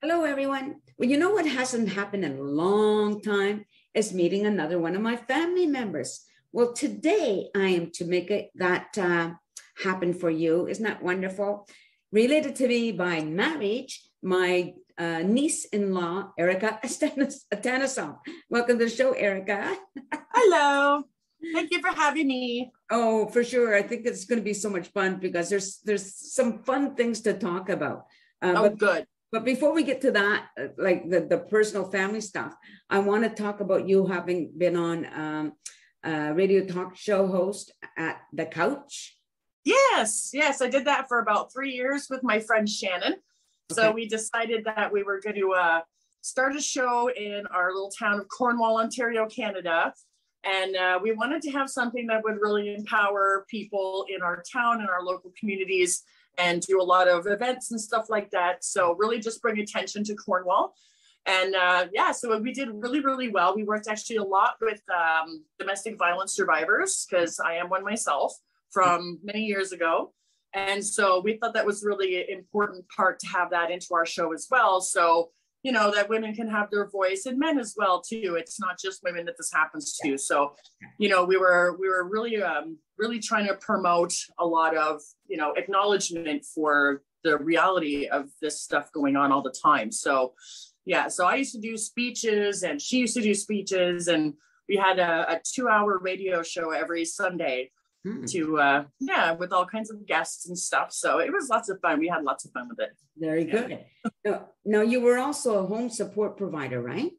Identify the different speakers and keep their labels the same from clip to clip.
Speaker 1: Hello, everyone. Well, you know what hasn't happened in a long time is meeting another one of my family members. Well, today I am to make that happen for you. Isn't that wonderful? Related to me by marriage, my niece-in-law, Erica Attanasoff. Welcome to the show, Erica.
Speaker 2: Hello. Thank you for having me.
Speaker 1: Oh, for sure. I think it's going to be so much fun because there's some fun things to talk about.
Speaker 2: Good.
Speaker 1: But before we get to that, like the personal family stuff, I want to talk about you having been on radio talk show host at The Couch.
Speaker 2: Yes, I did that for about 3 years with my friend Shannon. Okay. So we decided that we were going to start a show in our little town of Cornwall, Ontario, Canada. And we wanted to have something that would really empower people in our town and our local communities and do a lot of events and stuff like that. So really just bring attention to Cornwall. And so we did really, really well. We worked actually a lot with domestic violence survivors because I am one myself from many years ago. And so we thought that was really an important part to have that into our show as well. So, you know, that women can have their voice and men as well, too. It's not just women that this happens to. So, you know, we were really, really trying to promote a lot of, you know, acknowledgement for the reality of this stuff going on all the time. So, yeah, so I used to do speeches and she used to do speeches, and we had a 2-hour radio show every Sunday to, with all kinds of guests and stuff. So it was lots of fun. We had lots of fun with it.
Speaker 1: Very good. Now, you were also a home support provider, right?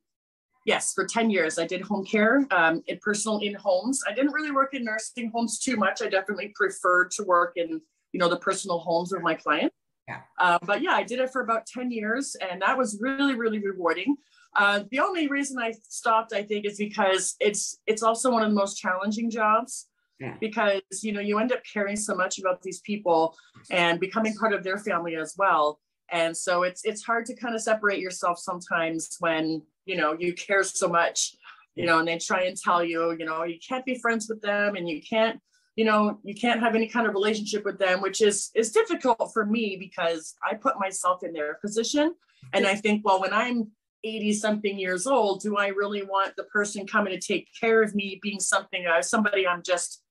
Speaker 2: Yes, for 10 years. I did home care in personal in homes. I didn't really work in nursing homes too much. I definitely preferred to work in, you know, the personal homes of my clients.
Speaker 1: Yeah.
Speaker 2: But yeah, I did it for about 10 years and that was really, really rewarding. The only reason I stopped, I think, is because it's also one of the most challenging jobs. Yeah. Because, you know, you end up caring so much about these people and becoming part of their family as well. And so it's hard to kind of separate yourself sometimes when, you know, you care so much, you know, and they try and tell you, you know, you can't be friends with them and you can't, you know, you can't have any kind of relationship with them, which is difficult for me because I put myself in their position. And I think, well, when I'm 80 something years old, do I really want the person coming to take care of me being somebody I'm just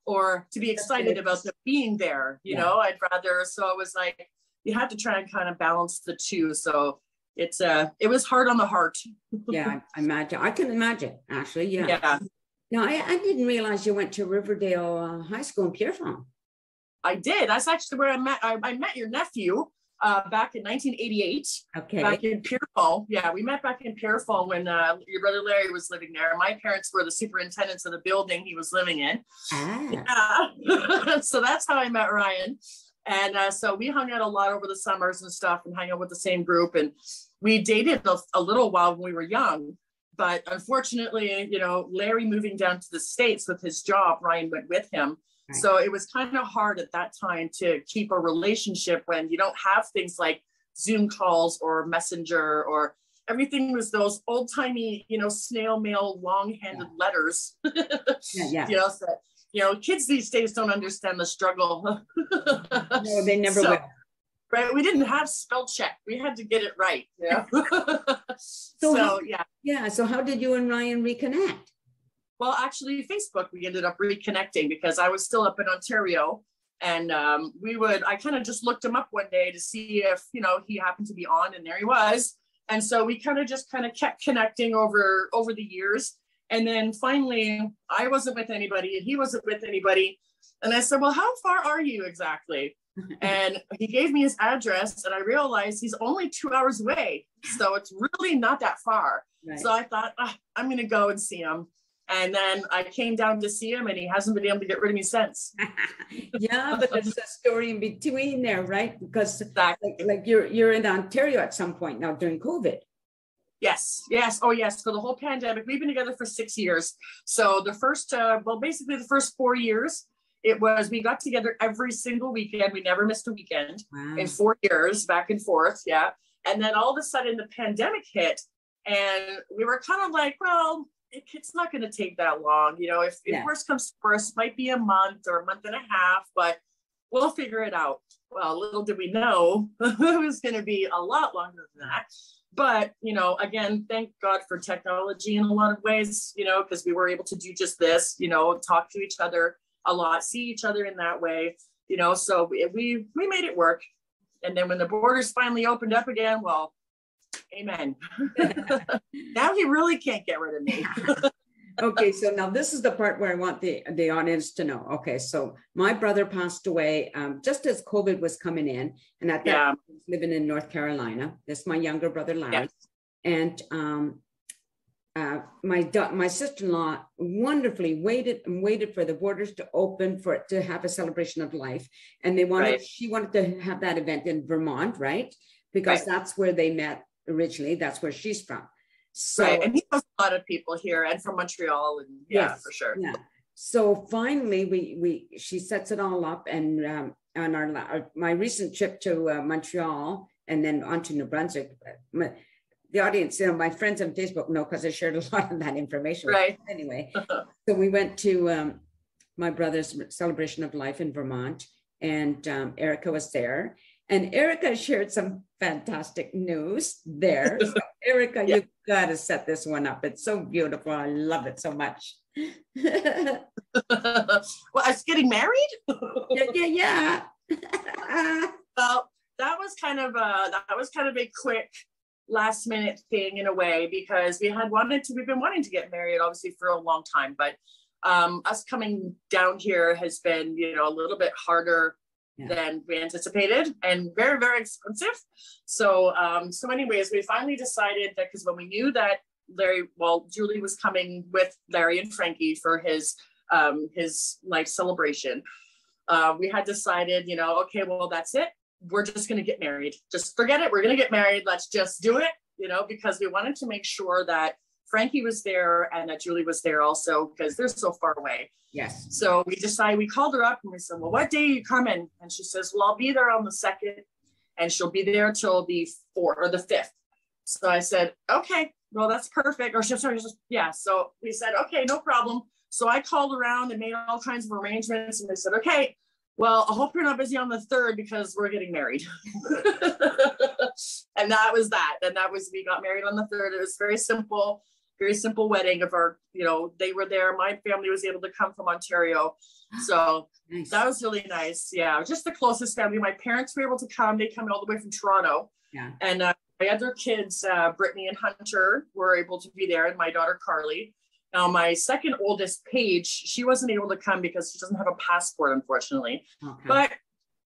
Speaker 2: or to be excited about them being there, you know? I'd rather, so it was like, you have to try and kind of balance the two. So it was hard on the heart.
Speaker 1: Yeah, I can imagine, actually. Yeah. No, I didn't realize you went to Riverdale High School in Pierrefonds.
Speaker 2: I did. That's actually where I met your nephew back in 1988.
Speaker 1: Okay.
Speaker 2: Back in Pierrefonds. Yeah, we met back in Pierrefonds when your brother Larry was living there. My parents were the superintendents of the building he was living in. Ah. Yeah. So that's how I met Ryan. And so we hung out a lot over the summers and stuff and hung out with the same group. And we dated a little while when we were young. But unfortunately, you know, Larry moving down to the States with his job, Ryan went with him. Right. So it was kind of hard at that time to keep a relationship when you don't have things like Zoom calls or Messenger, or everything was those old timey, you know, snail mail, long-handed letters. You know, kids these days don't understand the struggle.
Speaker 1: No, they never will.
Speaker 2: Right. We didn't have spell check. We had to get it right. Yeah.
Speaker 1: Yeah. So how did you and Ryan reconnect?
Speaker 2: Well, actually, Facebook, we ended up reconnecting because I was still up in Ontario. And I kind of just looked him up one day to see if, you know, he happened to be on, and there he was. And so we kind of kept connecting over the years. And then finally, I wasn't with anybody and he wasn't with anybody. And I said, well, how far are you exactly? And he gave me his address and I realized he's only 2 hours away. So it's really not that far. Right. So I thought, I'm going to go and see him. And then I came down to see him and he hasn't been able to get rid of me since.
Speaker 1: Yeah, but there's a story in between there, right? Because like you're in Ontario at some point now during COVID.
Speaker 2: Yes. Oh, yes. For the whole pandemic, we've been together for 6 years. So the first, basically the first 4 years, we got together every single weekend. We never missed a weekend. Wow. In 4 years, back and forth. Yeah. And then all of a sudden the pandemic hit and we were kind of like, well, it's not going to take that long. You know, if worst comes to worst, it might be a month or a month and a half, but we'll figure it out. Well, little did we know it was going to be a lot longer than that. But, you know, again, thank God for technology in a lot of ways, you know, because we were able to do just this, you know, talk to each other a lot, see each other in that way, you know, so we made it work. And then when the borders finally opened up again, well, amen. Now he really can't get rid of me.
Speaker 1: Okay, so now this is the part where I want the audience to know. Okay, so my brother passed away just as COVID was coming in, and at that time, I was living in North Carolina. This is my younger brother, Larry, and my sister-in-law wonderfully waited for the borders to open for it to have a celebration of life, and she wanted to have that event in Vermont, right? Because that's where they met originally. That's where she's from. So,
Speaker 2: and he knows a lot of people here and from Montreal, and for sure.
Speaker 1: Yeah. So finally, she sets it all up, and on my recent trip to Montreal and then on to New Brunswick, the audience, you know, my friends on Facebook know because I shared a lot of that information.
Speaker 2: Right.
Speaker 1: Anyway, so we went to my brother's celebration of life in Vermont, and Erica was there. And Erica shared some fantastic news there. So Erica, you've got to set this one up. It's so beautiful. I love it so much.
Speaker 2: Well, I was getting married?
Speaker 1: Yeah.
Speaker 2: Well, that was kind of a quick last minute thing in a way, because we've been wanting to get married obviously for a long time, but us coming down here has been, you know, a little bit harder than we anticipated, and very, very expensive. So, anyways, we finally decided that, because when we knew that Julie was coming with Larry and Frankie for his life celebration, we had decided, you know, okay, well, that's it. We're just going to get married. Just forget it. We're going to get married. Let's just do it, you know, because we wanted to make sure that Frankie was there and that Julie was there also, because they're so far away.
Speaker 1: Yes.
Speaker 2: So we called her up and we said, well, what day are you coming? And she says, well, I'll be there on the 2nd, and she'll be there till the 4th or the 5th. So I said, okay, well, that's perfect. Or so we said, okay, no problem. So I called around and made all kinds of arrangements, and they said, okay, well, I hope you're not busy on the 3rd because we're getting married. And that was that. And we got married on the 3rd. It was very simple wedding of our, you know, they were there. My family was able to come from Ontario. So nice. That was really nice. Yeah. Just the closest family. My parents were able to come. They come all the way from Toronto. Yeah. And my other kids, Brittany and Hunter, were able to be there, and my daughter, Carly. Now, my second oldest, Paige, she wasn't able to come because she doesn't have a passport, unfortunately. Okay. But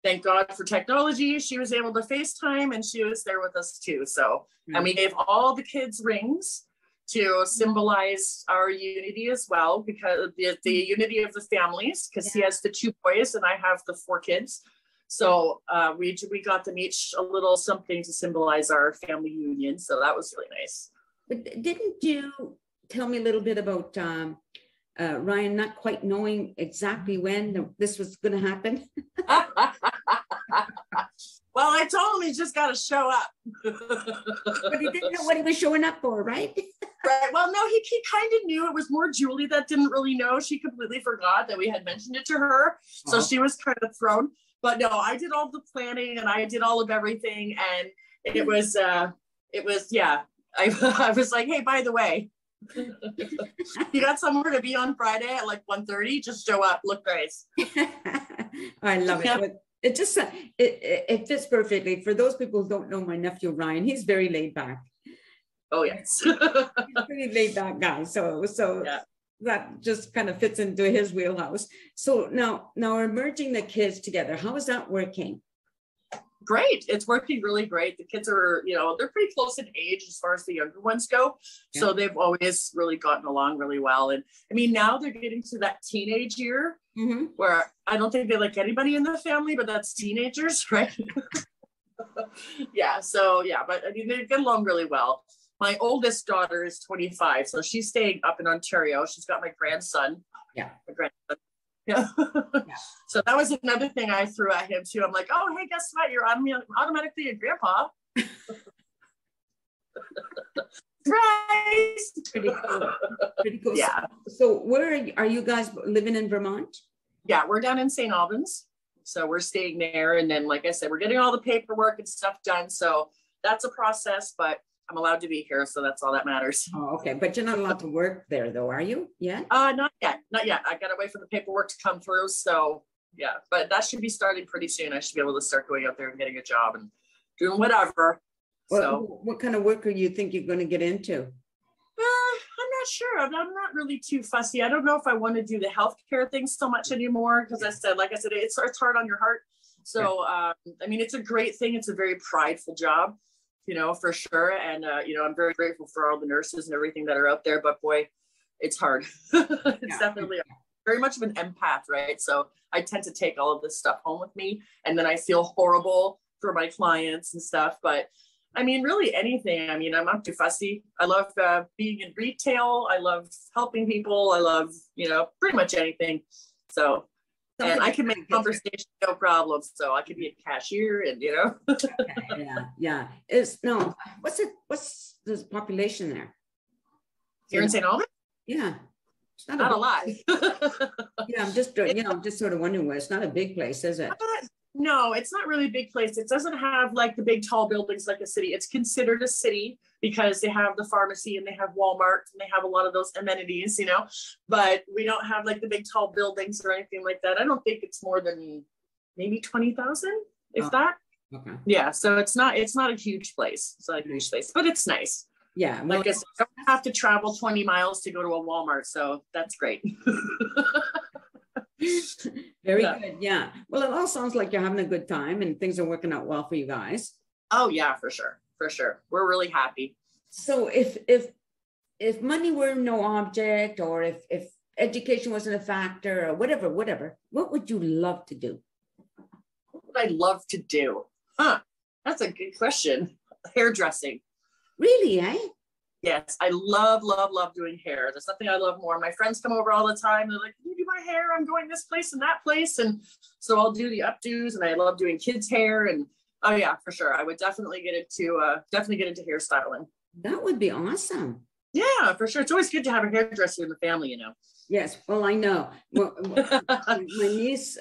Speaker 2: thank God for technology. She was able to FaceTime, and she was there with us too. So, and we gave all the kids rings to symbolize our unity as well, because the unity of the families, because he has the 2 boys and I have the 4 kids. So we got them each a little something to symbolize our family union. So that was really nice.
Speaker 1: But didn't you tell me a little bit about Ryan not quite knowing exactly when this was going to happen?
Speaker 2: Well, I told him he's just got to show up.
Speaker 1: But he didn't know what he was showing up for, right?
Speaker 2: Right. Well, no, he kind of knew. It was more Julie that didn't really know. She completely forgot that we had mentioned it to her. So she was kind of thrown. But no, I did all the planning and I did all of everything. And it was I was like, hey, by the way, you got somewhere to be on Friday at like 1:30? Just show up. Look nice.
Speaker 1: I love it. Yeah. It just it fits perfectly. For those people who don't know my nephew Ryan, he's very laid back.
Speaker 2: Oh yes,
Speaker 1: he's a pretty laid back guy. So yeah. That just kind of fits into his wheelhouse. So now we're merging the kids together. How is that working?
Speaker 2: Great. It's working really great. The kids are, you know, they're pretty close in age as far as the younger ones go. Yeah. So they've always really gotten along really well. And I mean, now they're getting to that teenage year where I don't think they like anybody in the family, but that's teenagers, right? Yeah. So yeah, but I mean, they get along really well. My oldest daughter is 25. So she's staying up in Ontario. She's got my grandson. Yeah. My grandson. Yeah. So that was another thing I threw at him too. I'm like, oh, hey, guess what? You're automatically a grandpa. Right.
Speaker 1: Pretty cool. Pretty cool.
Speaker 2: Yeah.
Speaker 1: So where are you guys living in Vermont?
Speaker 2: Yeah, we're down in St. Albans. So we're staying there. And then, like I said, we're getting all the paperwork and stuff done. So that's a process, but I'm allowed to be here. So that's all that matters.
Speaker 1: Oh, okay. But you're not allowed to work there though, are you? Yeah.
Speaker 2: Not yet. Not yet. I got to wait for the paperwork to come through. So yeah, but that should be starting pretty soon. I should be able to start going out there and getting a job and doing whatever.
Speaker 1: Well,
Speaker 2: So
Speaker 1: what kind of work are you think you're going to get into?
Speaker 2: I'm not sure. I'm not really too fussy. I don't know if I want to do the healthcare thing so much anymore because like I said, it's hard on your heart. So, I mean, it's a great thing. It's a very prideful job, you know, for sure. And, you know, I'm very grateful for all the nurses and everything that are out there, but boy, it's hard. It's definitely very much of an empath, right? So I tend to take all of this stuff home with me, and then I feel horrible for my clients and stuff. But I mean, really anything. I mean, I'm not too fussy. I love being in retail. I love helping people. I love, you know, pretty much anything. So, and I can make conversation, no problem. So I could be a cashier and, you know.
Speaker 1: Okay, yeah. What's the population there?
Speaker 2: Here in St. Albans?
Speaker 1: Yeah. It's
Speaker 2: not a lot.
Speaker 1: Yeah, I'm just, you know, I'm just sort of wondering where. It's not a big place, is it?
Speaker 2: No, it's not really a big place. It doesn't have like the big tall buildings like a city. It's considered a city because they have the pharmacy and they have Walmart and they have a lot of those amenities, you know, but we don't have like the big tall buildings or anything like that. I don't think it's more than maybe 20,000, if that. Okay. Yeah. So it's not a huge place. It's not a huge place, but it's nice.
Speaker 1: Yeah. Well,
Speaker 2: like I said, I don't have to travel 20 miles to go to a Walmart. So that's great.
Speaker 1: Very good. Yeah. Well, it all sounds like you're having a good time and things are working out well for you guys.
Speaker 2: Oh yeah, for sure. For sure. We're really happy.
Speaker 1: So if money were no object, or if education wasn't a factor, or whatever, what would you love to do?
Speaker 2: What would I love to do? That's a good question. Hairdressing.
Speaker 1: Really, eh?
Speaker 2: Yes, I love doing hair. There's nothing I love more. My friends come over all the time. They're like, "Can you do my hair? I'm going this place and that place." And so I'll do the updos, and I love doing kids' hair. And oh yeah, for sure. I would definitely get into hairstyling.
Speaker 1: That would be awesome.
Speaker 2: Yeah, for sure. It's always good to have a hairdresser in the family, you know.
Speaker 1: Yes, well, I know. Well, my niece,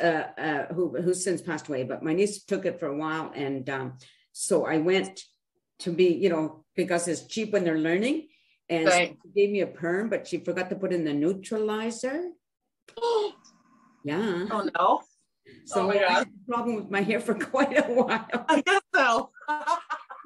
Speaker 1: who's since passed away, but my niece took it for a while, and so I went to be, you know, because it's cheap when they're learning, and
Speaker 2: right.
Speaker 1: So she gave me a perm, but she forgot to put in the neutralizer. Yeah.
Speaker 2: Oh no.
Speaker 1: So I had a problem with my hair for quite a while.
Speaker 2: I guess so.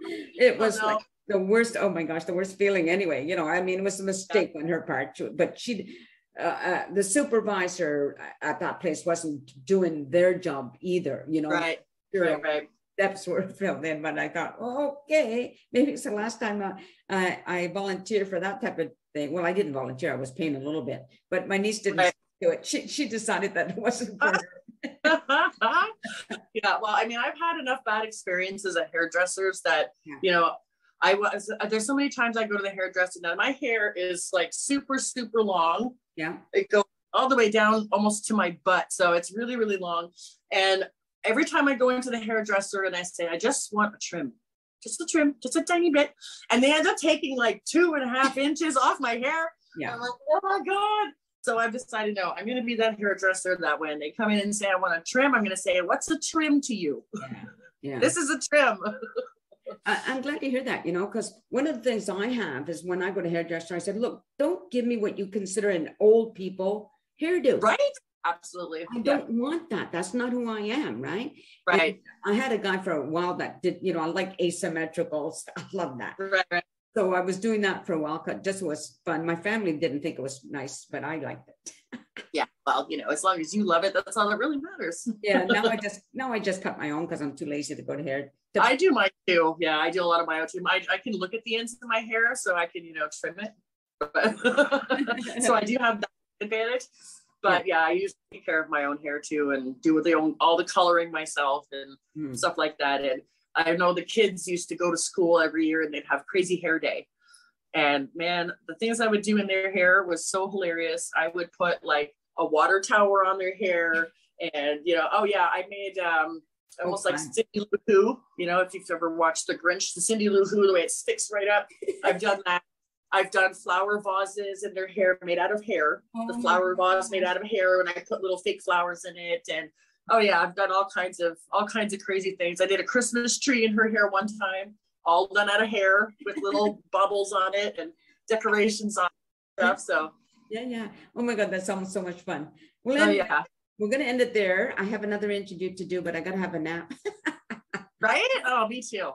Speaker 1: It was like the worst. Oh my gosh, the worst feeling. Anyway, you know, I mean, it was a mistake on her part, but she. The supervisor at that place wasn't doing their job either, you know.
Speaker 2: Right. Right.
Speaker 1: Steps were filled in, but I thought, okay, maybe it's the last time I volunteer for that type of thing. Well, I didn't volunteer; I was paying a little bit, but my niece didn't do it. She decided that it wasn't for her.
Speaker 2: Yeah, well, I mean, I've had enough bad experiences at hairdressers that you know. There's so many times I go to the hairdresser now. My hair is like super long.
Speaker 1: Yeah.
Speaker 2: It goes all the way down almost to my butt. So it's really, really long. And every time I go into the hairdresser and I say, I just want a trim, just a tiny bit. And they end up taking like 2.5 inches off my hair.
Speaker 1: Yeah.
Speaker 2: I'm like, oh my God. So I've decided, no, I'm going to be that hairdresser that when they come in and say, I want a trim, I'm going to say, what's a trim to you?
Speaker 1: Yeah.
Speaker 2: This is a trim.
Speaker 1: I'm glad to hear that, you know, because one of the things I have is when I go to hairdresser, I said, look, don't give me what you consider an old people hairdo.
Speaker 2: Right? Absolutely.
Speaker 1: I don't want that. That's not who I am, right?
Speaker 2: Right.
Speaker 1: And I had a guy for a while that did, you know, I like asymmetrical stuff. I love that.
Speaker 2: Right.
Speaker 1: So I was doing that for a while because it just was fun. My family didn't think it was nice, but I liked it.
Speaker 2: Yeah, well, you know, as long as you love it, that's all that really matters.
Speaker 1: Yeah, now I just cut my own because I'm too lazy to go to hair.
Speaker 2: I do mine too. Yeah, I do a lot of my own too. I can look at the ends of my hair so I can, you know, trim it. So I do have that advantage. But yeah, I usually take care of my own hair too and do all the coloring myself and stuff like that. And I know the kids used to go to school every year and they'd have crazy hair day. And man, the things I would do in their hair was so hilarious. I would put like a water tower on their hair and, you know, I made almost like Cindy Lou Who, you know, if you've ever watched The Grinch, the Cindy Lou Who, the way it sticks right up. I've done that. I've done flower vases in their hair made out of hair. The flower vase made out of hair, and I put little fake flowers in it. And Oh yeah, I've done all kinds of crazy things. I did a Christmas tree in her hair one time, all done out of hair with little bubbles on it and decorations on it and stuff. So
Speaker 1: yeah. Oh my God, that sounds so much fun. Well,
Speaker 2: oh yeah.
Speaker 1: We're gonna end it there. I have another interview to do, but I gotta have a nap.
Speaker 2: Right? Oh, me too.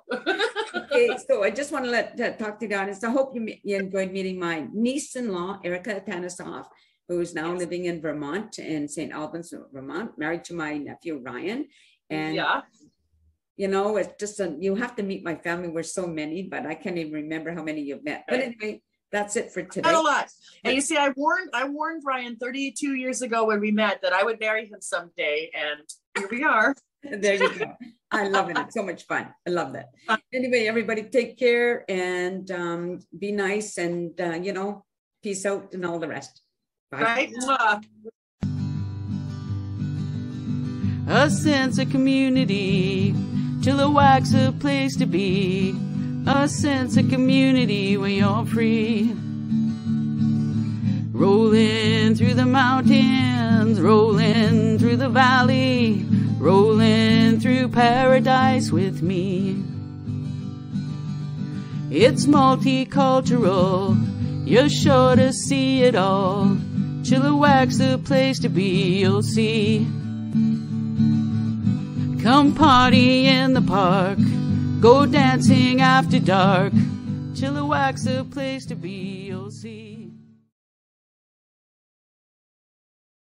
Speaker 1: Okay, so I just want to talk to the audience. I hope you enjoyed meeting my niece-in-law, Erica Attanasoff, who is now living in Vermont, in St. Albans, Vermont, married to my nephew, Ryan. And,
Speaker 2: yeah,
Speaker 1: you know, it's just, you have to meet my family. We're so many, but I can't even remember how many you've met. But anyway, that's it for today.
Speaker 2: not a lot. And you see, I warned Ryan 32 years ago when we met that I would marry him someday. And here we are.
Speaker 1: There you go. I love it. It's so much fun. I love that. Anyway, everybody take care and be nice and, you know, peace out and all the rest. Bye.
Speaker 2: Right?
Speaker 3: A sense of community, Chilliwack's a place to be. A sense of community where you're free. Rolling through the mountains, rolling through the valley, rolling through paradise with me. It's multicultural, you're sure to see it all. Chilliwack's the place to be, you'll see. Come party in the park, go dancing after dark. Chilliwack's the place to be, you'll see.